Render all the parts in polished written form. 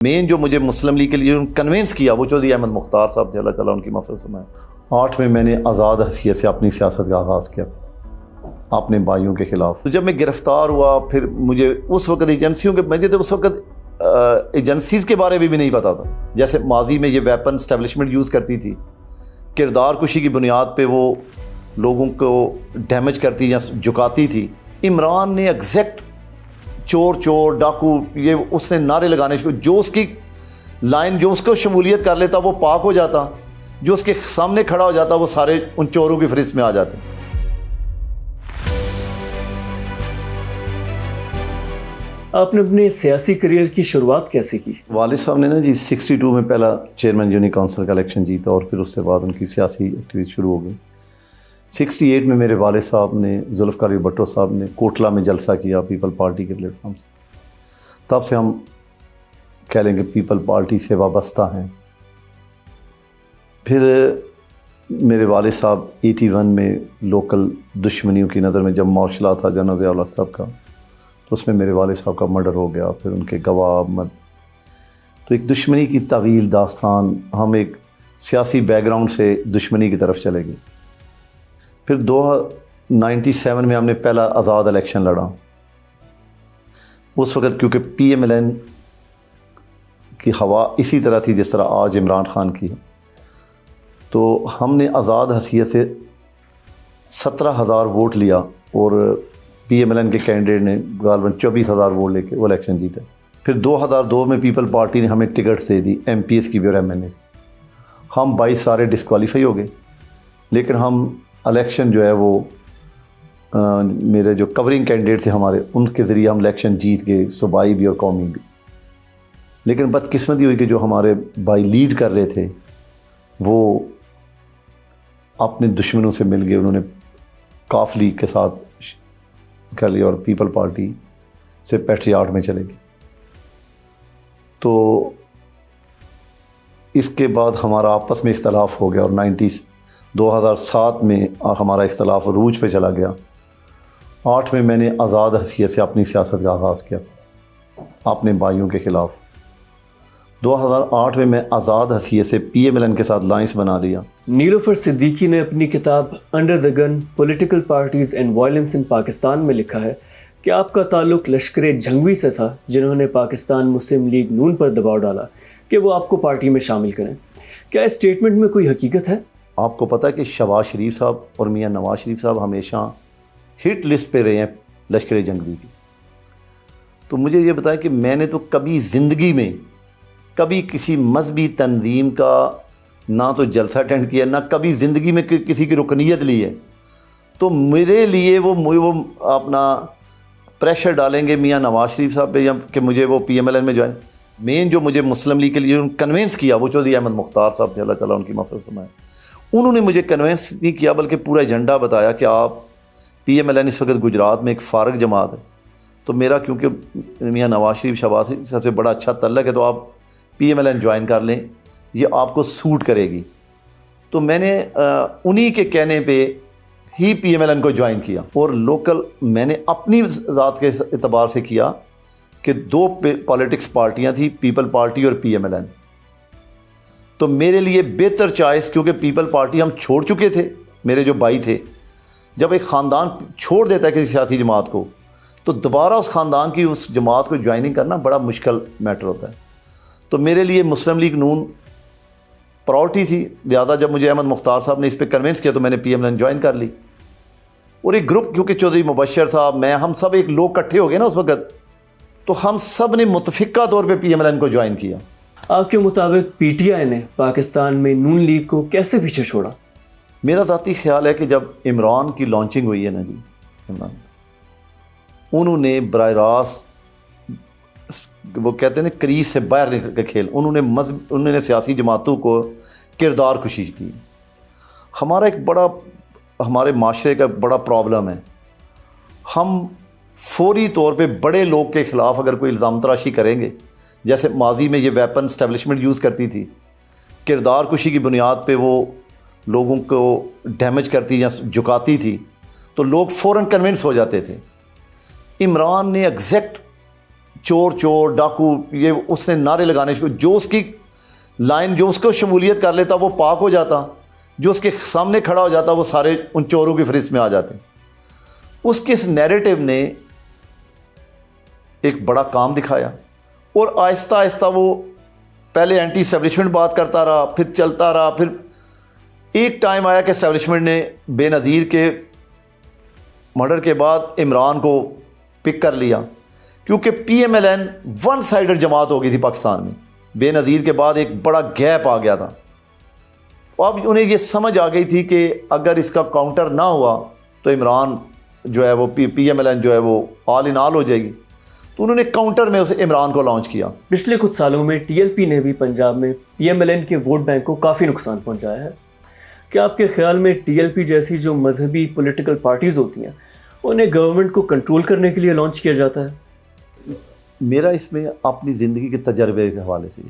مین جو مجھے مسلم لیگ کے لیے کنونس کیا وہ چودھری احمد مختار صاحب تھے، اللہ تعالیٰ ان کی مغفرت فرمائے۔ 8 میں میں نے آزاد حیثیت سے اپنی سیاست کا آغاز کیا اپنے بھائیوں کے خلاف۔ تو جب میں گرفتار ہوا پھر مجھے اس وقت ایجنسیوں کے مجھے تو اس وقت ایجنسیز کے بارے میں بھی نہیں پتا تھا، جیسے ماضی میں یہ ویپن اسٹیبلشمنٹ یوز کرتی تھی، کردار کشی کی بنیاد پہ وہ لوگوں کو ڈیمیج کرتی یا جھکاتی تھی۔ عمران نے ایگزیکٹ چور چور ڈاکو یہ اس نے نعرے لگانے جو اس کی لائن جو اس کو شمولیت کر لیتا وہ پاک ہو جاتا، جو اس کے سامنے کھڑا ہو جاتا وہ سارے ان چوروں کی فہرست میں آ جاتے۔ آپ نے اپنے سیاسی کریئر کی شروعات کیسے کی؟ والد صاحب نے نا جی 62 میں پہلا چیئرمین یونی کونسل کا الیکشن جیتا اور پھر اس سے بعد ان کی سیاسی ایکٹیویٹی شروع ہو گئی۔ 68 میں میرے والد صاحب نے ذوالفقار بھٹو صاحب نے کوٹلہ میں جلسہ کیا پیپل پارٹی کے پلیٹ فارم سے، تب سے ہم کہہ لیں کہ پیپل پارٹی سے وابستہ ہیں۔ پھر میرے والد صاحب 81 میں لوکل دشمنیوں کی نظر میں جب مارشل تھا جنرل ضیاء الحق صاحب کا، تو اس میں میرے والد صاحب کا مرڈر ہو گیا، پھر ان کے گواہ تو ایک دشمنی کی طویل داستان، ہم ایک سیاسی بیک گراؤنڈ سے دشمنی کی طرف چلے گئے۔ پھر 97 میں ہم نے پہلا آزاد الیکشن لڑا۔ اس وقت کیونکہ پی ایم ایل این کی ہوا اسی طرح تھی جس طرح آج عمران خان کی ہے، تو ہم نے آزاد حیثیت سے 17,000 ووٹ لیا اور پی ایم ایل این کے کینڈیڈیٹ نے غالباً 24,000 ووٹ لے کے وہ الیکشن جیتے۔ پھر 2002 میں پیپل پارٹی نے ہمیں ٹکٹ سے دی ایم پی ایس کی بھی اور ایم این اے سے، ہم 22 سارے ڈسکوالیفائی ہو گئے، لیکن ہم الیکشن جو ہے وہ میرے جو کورنگ کینڈیڈیٹ تھے ہمارے ان کے ذریعے ہم الیکشن جیت گئے، صوبائی بھی اور قومی بھی۔ لیکن بدقسمتی ہوئی کہ جو ہمارے بھائی لیڈ کر رہے تھے وہ اپنے دشمنوں سے مل گئے، انہوں نے کاف لیگ کے ساتھ کر لیا اور پیپل پارٹی سے پیٹریاٹ میں چلے گئے۔ تو اس کے بعد ہمارا آپس میں اختلاف ہو گیا اور 2007 میں ہمارا اختلاف عروج پہ چلا گیا۔ 8 میں نے آزاد حیثیت سے اپنی سیاست کا آغاز کیا اپنے بھائیوں کے خلاف۔ 2008 میں میں آزاد حیثیت سے پی ایم ایل این کے ساتھ لائنس بنا دیا۔ نیلوفر صدیقی نے اپنی کتاب under the gun political parties and violence in Pakistan میں لکھا ہے کہ آپ کا تعلق لشکر جھنگوی سے تھا، جنہوں نے پاکستان مسلم لیگ نون پر دباؤ ڈالا کہ وہ آپ کو پارٹی میں شامل کریں۔ کیا اس اسٹیٹمنٹ میں کوئی حقیقت ہے؟ آپ کو پتہ ہے کہ شہباز شریف صاحب اور میاں نواز شریف صاحب ہمیشہ ہٹ لسٹ پہ رہے ہیں لشکر جھنگوی کی۔ تو مجھے یہ بتایا کہ میں نے تو کبھی زندگی میں کبھی کسی مذہبی تنظیم کا نہ تو جلسہ اٹینڈ کیا، نہ کبھی زندگی میں کسی کی رکنیت لی ہے۔ تو میرے لیے وہ اپنا پریشر ڈالیں گے میاں نواز شریف صاحب پہ کہ مجھے وہ پی ایم ایل این میں جوائن۔ مین جو مجھے مسلم لیگ کے لیے کنونس کیا وہ چودھری احمد مختار صاحب تھے، اللہ تعالیٰ ان کی مغفرت فرمائے۔ انہوں نے مجھے کنونس نہیں کیا بلکہ پورا ایجنڈا بتایا کہ آپ پی ایم ایل این اس وقت گجرات میں ایک فارغ جماعت ہے، تو میرا کیونکہ میاں نواز شریف شہباز شریف صاحب سے بڑا اچھا تعلق ہے تو آپ P M L N join کر لیں، یہ آپ کو سوٹ کرے گی۔ تو میں نے انہی کے کہنے پہ ہی پی ایم ایل این کو جوائن کیا، اور لوکل میں نے اپنی ذات کے اعتبار سے کیا کہ 2 پولیٹکس پارٹیاں تھیں، پیپل پارٹی اور پی ایم ایل این۔ تو میرے لیے بہتر چوائس، کیونکہ پیپل پارٹی ہم چھوڑ چکے تھے، میرے جو بھائی تھے، جب ایک خاندان چھوڑ دیتا ہے کسی سیاسی جماعت کو تو دوبارہ اس خاندان کی اس جماعت کو جوائننگ کرنا بڑا مشکل میٹر ہوتا ہے۔ تو میرے لیے مسلم لیگ نون پراورٹی تھی، لہٰذا جب مجھے احمد مختار صاحب نے اس پہ کنونس کیا تو میں نے P M L N join کر لی۔ اور ایک گروپ کیونکہ چودھری مبشر صاحب میں ہم سب ایک لوگ اکٹھے ہو گئے نا اس وقت، تو ہم سب نے متفقہ طور پہ پی ایم ایل این کو جوائن کیا۔ آپ کے مطابق پی ٹی آئی نے پاکستان میں نون لیگ کو کیسے پیچھے چھوڑا؟ میرا ذاتی خیال ہے کہ جب عمران کی لانچنگ ہوئی ہے نا جی، عمران انہوں نے براہ راست وہ کہتے ہیں نا کریز سے باہر نکل کے کھیل، انہوں نے سیاسی جماعتوں کو کردار کشی کی۔ ہمارے معاشرے کا بڑا پرابلم ہے، ہم فوری طور پہ بڑے لوگ کے خلاف اگر کوئی الزام تراشی کریں گے، جیسے ماضی میں یہ ویپن اسٹیبلشمنٹ یوز کرتی تھی، کردار کشی کی بنیاد پہ وہ لوگوں کو ڈیمیج کرتی یا جھکاتی تھی، تو لوگ فوراً کنونس ہو جاتے تھے۔ عمران نے ایگزیکٹ چور چور ڈاکو، یہ اس نے نعرے لگانے جو اس کی لائن جو اس کو شمولیت کر لیتا وہ پاک ہو جاتا، جو اس کے سامنے کھڑا ہو جاتا وہ سارے ان چوروں کی فہرست میں آ جاتے۔ اس کے اس نیریٹو نے ایک بڑا کام دکھایا، اور آہستہ آہستہ وہ پہلے اینٹی اسٹیبلشمنٹ بات کرتا رہا، پھر چلتا رہا، پھر ایک ٹائم آیا کہ اسٹیبلشمنٹ نے بے نظیر کے مرڈر کے بعد عمران کو پک کر لیا، کیونکہ P M L N one sided جماعت ہو گئی تھی پاکستان میں، بے نظیر کے بعد ایک بڑا گیپ آ گیا تھا۔ اب انہیں یہ سمجھ آ گئی تھی کہ اگر اس کا کاؤنٹر نہ ہوا تو عمران جو ہے وہ پی ایم ایل این جو ہے وہ آل ان آل ہو جائے گی، تو انہوں نے کاؤنٹر میں اسے عمران کو لانچ کیا۔ پچھلے کچھ سالوں میں ٹی ایل پی نے بھی پنجاب میں پی ایم ایل این کے ووٹ بینک کو کافی نقصان پہنچایا ہے۔ کیا آپ کے خیال میں ٹی ایل پی جیسی جو مذہبی پولیٹیکل پارٹیز ہوتی ہیں انہیں گورنمنٹ کو کنٹرول کرنے کے لیے لانچ کیا جاتا ہے؟ میرا اس میں اپنی زندگی کے تجربے کے حوالے سے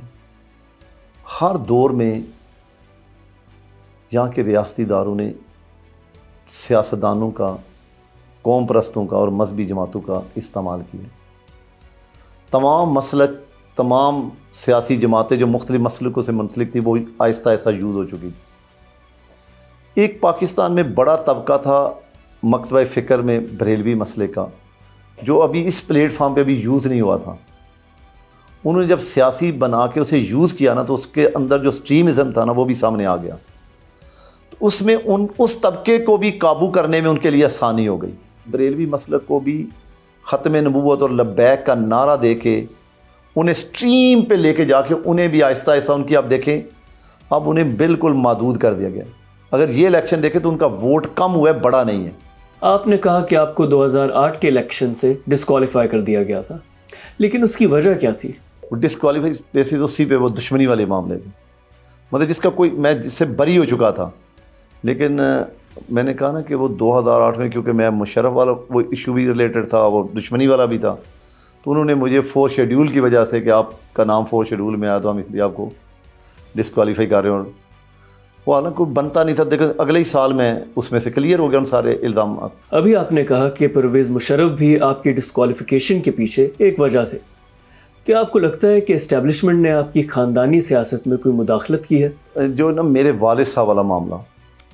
ہر دور میں یہاں کے ریاستی اداروں نے سیاستدانوں کا، قوم پرستوں کا اور مذہبی جماعتوں کا استعمال کیا۔ تمام مسلک، تمام سیاسی جماعتیں جو مختلف مسلکوں سے منسلک تھی وہ آہستہ آہستہ یوز ہو چکی تھی۔ ایک پاکستان میں بڑا طبقہ تھا مکتبہ فکر میں بریلوی مسئلے کا، جو ابھی اس پلیٹ فارم پہ بھی یوز نہیں ہوا تھا۔ انہوں نے جب سیاسی بنا کے اسے یوز کیا نا، تو اس کے اندر جو اسٹریمزم تھا نا وہ بھی سامنے آ گیا۔ اس میں اس طبقے کو بھی قابو کرنے میں ان کے لیے آسانی ہو گئی۔ بریلوی مسلک کو بھی ختم نبوت اور لبیک کا نعرہ دے کے انہیں اسٹریم پہ لے کے جا کے انہیں بھی آہستہ آہستہ ان کی، اب دیکھیں اب انہیں بالکل محدود کر دیا گیا۔ اگر یہ الیکشن دیکھیں تو ان کا ووٹ کم ہوا ہے، بڑا نہیں ہے۔ آپ نے کہا کہ آپ کو 2008 کے الیکشن سے ڈسکوالیفائی کر دیا گیا تھا، لیکن اس کی وجہ کیا تھی؟ ڈسکوالیفائی بیسز اسی پہ وہ دشمنی والے معاملے میں، مطلب جس کا کوئی، میں جس سے بری ہو چکا تھا، لیکن میں نے کہا نا کہ وہ 2008 میں کیونکہ میں مشرف والا وہ ایشو بھی ریلیٹڈ تھا، وہ دشمنی والا بھی تھا، تو انہوں نے مجھے 4 شیڈیول کی وجہ سے کہ آپ کا نام 4 شیڈیول میں آیا تو ہم اس لیے آپ کو ڈسکوالیفائی کر رہے ہیں۔ وہ حالانکہ کوئی بنتا نہیں تھا، لیکن اگلے ہی سال میں اس میں سے کلیئر ہو گیا ان سارے الزامات۔ ابھی آپ نے کہا کہ پرویز مشرف بھی آپ کی ڈسکوالیفیکیشن کے پیچھے ایک وجہ تھے۔ کیا آپ کو لگتا ہے کہ اسٹیبلشمنٹ نے آپ کی خاندانی سیاست میں کوئی مداخلت کی ہے؟ جو نا میرے والد صاحب والا معاملہ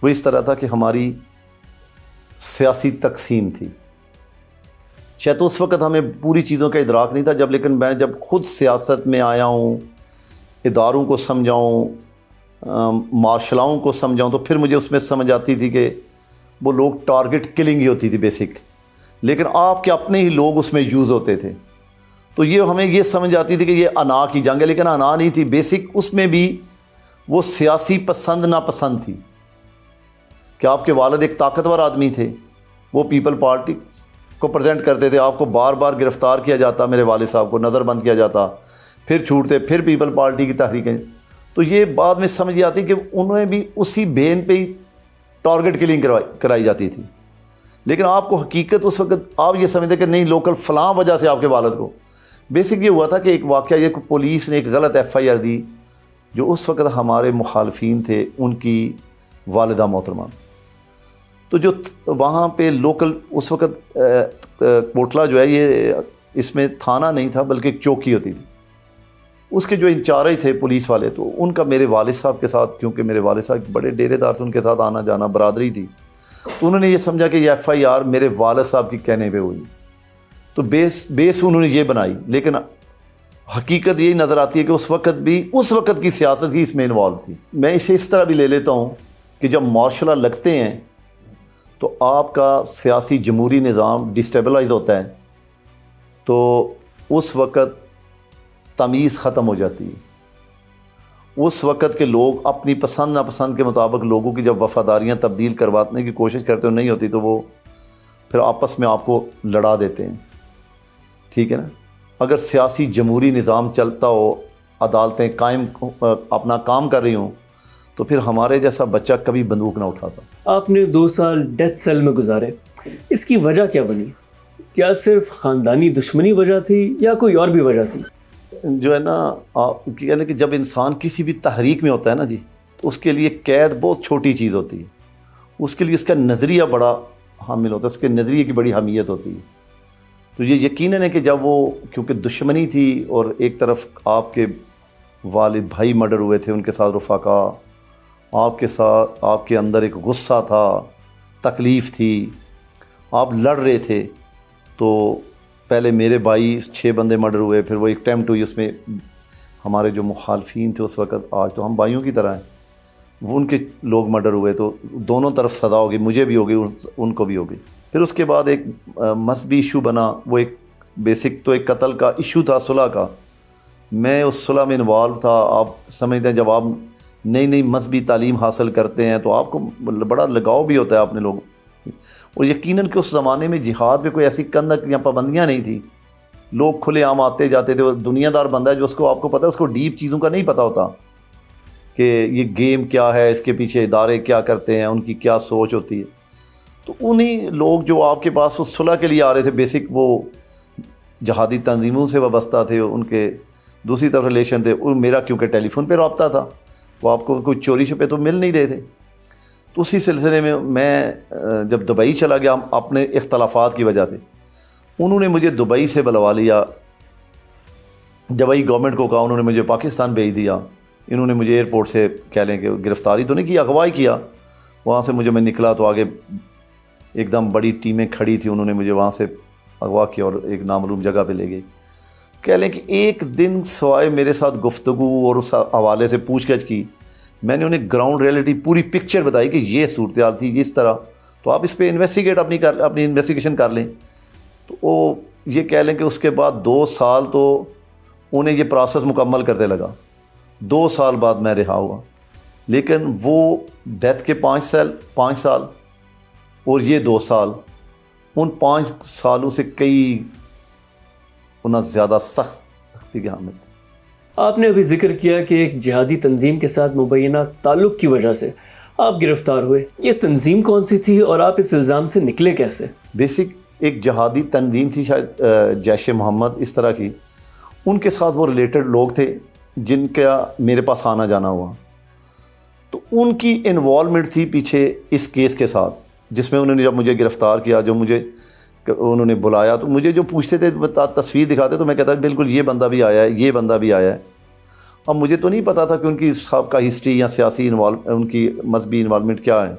وہ اس طرح تھا کہ ہماری سیاسی تقسیم تھی، شاید اس وقت ہمیں پوری چیزوں کا ادراک نہیں تھا جب، لیکن میں جب خود سیاست میں آیا ہوں، اداروں کو سمجھاؤں، معاشلاؤں کو سمجھاؤں، تو پھر مجھے اس میں سمجھ آتی تھی کہ وہ لوگ ٹارگٹ کلنگ ہی ہوتی تھی بیسک، لیکن آپ کے اپنے ہی لوگ اس میں یوز ہوتے تھے۔ تو یہ ہمیں یہ سمجھ آتی تھی کہ یہ انا کی جنگ ہے، لیکن انا نہیں تھی، بیسک اس میں بھی وہ سیاسی پسند ناپسند تھی کہ آپ کے والد ایک طاقتور آدمی تھے، وہ پیپل پارٹی کو پریزنٹ کرتے تھے، آپ کو بار بار گرفتار کیا جاتا، میرے والد صاحب کو نظر بند کیا جاتا، پھر چھوٹتے، پھر پیپل پارٹی کی تحریکیں۔ تو یہ بعد میں سمجھ آتی کہ انہیں بھی اسی بین پہ ہی ٹارگٹ کلنگ کرائی جاتی تھی، لیکن آپ کو حقیقت اس وقت آپ یہ سمجھتے کہ نہیں لوکل فلاں وجہ سے آپ کے والد کو، بیسک یہ ہوا تھا کہ ایک واقعہ یہ پولیس نے ایک غلط ایف آئی آر دی، جو اس وقت ہمارے مخالفین تھے ان کی والدہ محترمہ، تو جو وہاں پہ لوکل اس وقت کوٹلہ جو ہے یہ اس میں تھانہ نہیں تھا بلکہ ایک چوکی ہوتی تھی، اس کے جو انچارج تھے پولیس والے، تو ان کا میرے والد صاحب کے ساتھ، کیونکہ میرے والد صاحب بڑے ڈیرے دار تھے، ان کے ساتھ آنا جانا برادری تھی، تو انہوں نے یہ سمجھا کہ یہ ایف آئی آر میرے والد صاحب کی کہنے پہ ہوئی، تو بیس انہوں نے یہ بنائی، لیکن حقیقت یہی نظر آتی ہے کہ اس وقت کی سیاست ہی اس میں انوالو تھی۔ میں اسے اس طرح بھی لے لیتا ہوں کہ جب مارشل لا لگتے ہیں تو آپ کا سیاسی جمہوری نظام ڈسٹیبلائز ہوتا ہے، تو اس وقت تمیز ختم ہو جاتی ہے، اس وقت کے لوگ اپنی پسند ناپسند کے مطابق لوگوں کی جب وفاداریاں تبدیل کروانے کی کوشش کرتے ہو نہیں ہوتی، تو وہ پھر آپس میں آپ کو لڑا دیتے ہیں، ٹھیک ہے نا۔ اگر سیاسی جمہوری نظام چلتا ہو، عدالتیں قائم اپنا کام کر رہی ہوں، تو پھر ہمارے جیسا بچہ کبھی بندوق نہ اٹھاتا۔ آپ نے 2 سال ڈیتھ سیل میں گزارے، اس کی وجہ کیا بنی؟ کیا صرف خاندانی دشمنی وجہ تھی یا کوئی اور بھی وجہ تھی؟ جو ہے نا یعنی کہ جب انسان کسی بھی تحریک میں ہوتا ہے نا جی، تو اس کے لیے قید بہت چھوٹی چیز ہوتی ہے، اس کے لیے اس کا نظریہ بڑا حامل ہوتا ہے، اس کے نظریے کی بڑی اہمیت ہوتی ہے۔ تو یہ یقیناً ہے کہ جب وہ کیونکہ دشمنی تھی اور ایک طرف آپ کے والد بھائی مرڈر ہوئے تھے، ان کے ساتھ رفقا، آپ کے ساتھ آپ کے اندر ایک غصہ تھا، تکلیف تھی، آپ لڑ رہے تھے، تو پہلے میرے بھائی 6 بندے مرڈر ہوئے، پھر وہ ایک اٹیمپٹ ہوئی، اس میں ہمارے جو مخالفین تھے اس وقت، آج تو ہم بھائیوں کی طرح ہیں، وہ ان کے لوگ مرڈر ہوئے، تو دونوں طرف سزا ہوگی، مجھے بھی ہوگی، ان کو بھی ہوگی۔ پھر اس کے بعد ایک مذہبی ایشو بنا، وہ ایک بیسک تو ایک قتل کا ایشو تھا، صلح کا، میں اس صلح میں انوالو تھا۔ آپ سمجھتے ہیں جب آپ نئی نئی مذہبی تعلیم حاصل کرتے ہیں تو آپ کو بڑا لگاؤ بھی ہوتا ہے اپنے لوگوں، اور یقیناً کہ اس زمانے میں جہاد پہ کوئی ایسی کندک یا پابندیاں نہیں تھی، لوگ کھلے عام آتے جاتے تھے۔ وہ دنیا دار بندہ ہے جو اس کو آپ کو پتہ ہے، اس کو ڈیپ چیزوں کا نہیں پتہ ہوتا کہ یہ گیم کیا ہے، اس کے پیچھے ادارے کیا کرتے ہیں، ان کی کیا سوچ ہوتی ہے۔ تو انہی لوگ جو آپ کے پاس اس صلح کے لیے آ رہے تھے، بیسک وہ جہادی تنظیموں سے وابستہ تھے، ان کے دوسری طرف ریلیشن تھے، اور میرا کیونکہ ٹیلی فون پہ رابطہ تھا، وہ آپ کو کوئی چوری چھپے تو مل نہیں رہے تھے۔ تو اسی سلسلے میں جب دبئی چلا گیا اپنے اختلافات کی وجہ سے، انہوں نے مجھے دبئی سے بلوا لیا، دبئی گورنمنٹ کو کہا، انہوں نے مجھے پاکستان بھیج دیا۔ انہوں نے مجھے ایئرپورٹ سے کہہ لیں کہ گرفتاری تو نہیں کی، اغوائی کیا۔ وہاں سے میں نکلا تو آگے ایک دم بڑی ٹیمیں کھڑی تھی، انہوں نے مجھے وہاں سے اغوا کیا اور ایک نامعلوم جگہ پہ لے گئے۔ کہہ لیں کہ ایک دن سوائے میرے ساتھ گفتگو اور اس حوالے سے پوچھ گچھ کی، میں نے انہیں گراؤنڈ ریئلٹی پوری پکچر بتائی کہ یہ صورتحال تھی، اس طرح، تو آپ اس پہ اپنی انویسٹیگیشن کر لیں۔ تو وہ یہ کہہ لیں کہ اس کے بعد 2 سال تو انہیں یہ پروسیس مکمل کرتے لگا۔ 2 سال بعد میں رہا ہوا، لیکن وہ ڈیتھ کے 5 سال اور یہ 2 سال، ان 5 سالوں سے کئی گنا زیادہ سختی کے حامل تھے۔ آپ نے ابھی ذکر کیا کہ ایک جہادی تنظیم کے ساتھ مبینہ تعلق کی وجہ سے آپ گرفتار ہوئے، یہ تنظیم کون سی تھی اور آپ اس الزام سے نکلے کیسے؟ بیسک ایک جہادی تنظیم تھی، شاید جیش محمد اس طرح کی، ان کے ساتھ وہ ریلیٹڈ لوگ تھے جن کا میرے پاس آنا جانا ہوا، تو ان کی انوالومنٹ تھی پیچھے اس کیس کے ساتھ، جس میں انہوں نے جب مجھے گرفتار کیا، جو مجھے انہوں نے بلایا، تو مجھے جو پوچھتے تھے تصویر دکھاتے تو میں کہتا بالکل یہ بندہ بھی آیا ہے، یہ بندہ بھی آیا ہے۔ اب مجھے تو نہیں پتا تھا کہ ان کی سابقہ ہسٹری یا سیاسی ان کی مذہبی انوالومنٹ کیا ہے۔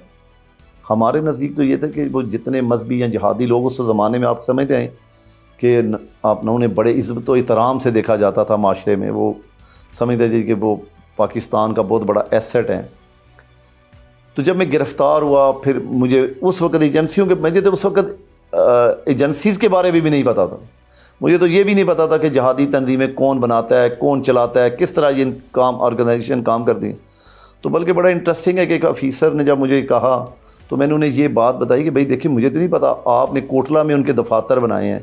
ہمارے نزدیک تو یہ تھا کہ وہ جتنے مذہبی یا جہادی لوگ اس زمانے میں، آپ سمجھتے ہیں کہ آپ نے انہیں بڑے عزت و احترام سے دیکھا جاتا تھا معاشرے میں، وہ سمجھتے تھے کہ وہ پاکستان کا بہت بڑا ایسٹ ہے۔ تو جب میں گرفتار ہوا، پھر مجھے اس وقت ایجنسیوں کے، مجھے تو اس وقت ایجنسیز کے بارے میں بھی نہیں پتا تھا، مجھے تو یہ بھی نہیں پتا تھا کہ جہادی تنظیمیں کون بناتا ہے، کون چلاتا ہے، کس طرح یہ آرگنائزیشن کام کرتی ہیں۔ تو بلکہ بڑا انٹرسٹنگ ہے کہ ایک آفیسر نے جب مجھے کہا تو میں نے انہیں یہ بات بتائی کہ بھائی دیکھیں مجھے تو نہیں پتا، آپ نے کوٹلہ میں ان کے دفاتر بنائے ہیں،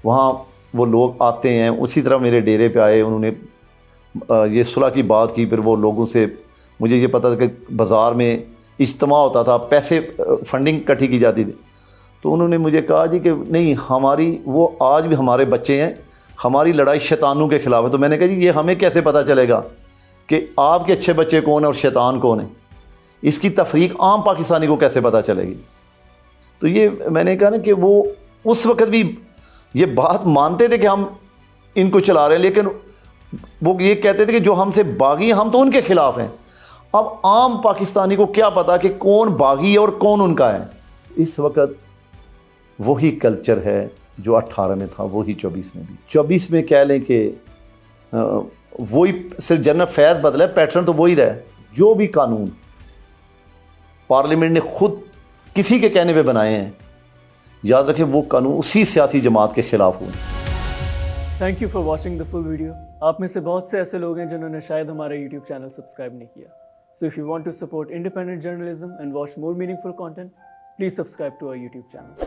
وہاں وہ لوگ آتے ہیں، اسی طرح میرے ڈیرے پہ آئے، انہوں نے یہ صلح کی بات کی، پھر وہ لوگوں سے، مجھے یہ پتا تھا کہ بازار میں اجتماع ہوتا تھا، پیسے فنڈنگ اکٹھی کی جاتی تھی، تو انہوں نے مجھے کہا جی کہ نہیں، ہماری وہ آج بھی ہمارے بچے ہیں، ہماری لڑائی شیطانوں کے خلاف ہے۔ تو میں نے کہا جی یہ ہمیں کیسے پتہ چلے گا کہ آپ کے اچھے بچے کون ہیں اور شیطان کون ہیں؟ اس کی تفریق عام پاکستانی کو کیسے پتہ چلے گی؟ تو یہ میں نے کہا نا کہ وہ اس وقت بھی یہ بات مانتے تھے کہ ہم ان کو چلا رہے ہیں، لیکن وہ یہ کہتے تھے کہ جو ہم سے باغی ہیں ہم تو ان کے خلاف ہیں۔ اب عام پاکستانی کو کیا پتا کہ کون باغی ہے اور کون ان کا ہے؟ اس وقت وہی کلچر ہے جو 18 میں تھا، وہی 24 میں بھی۔ 24 میں کہہ لیں کہ وہی، صرف جنرل فیض بدلا ہے، پیٹرن تو وہی رہا۔ جو بھی قانون پارلیمنٹ نے خود کسی کے کہنے پہ بنائے ہیں، یاد رکھیں وہ قانون اسی سیاسی جماعت کے خلاف ہوئے۔ Thank you for watching the full video. آپ میں سے بہت سے ایسے لوگ ہیں جنہوں نے شاید ہمارا یوٹیوب چینل سبسکرائب نہیں کیا۔ So if you want to support independent journalism and watch more meaningful content, please subscribe to our YouTube channel.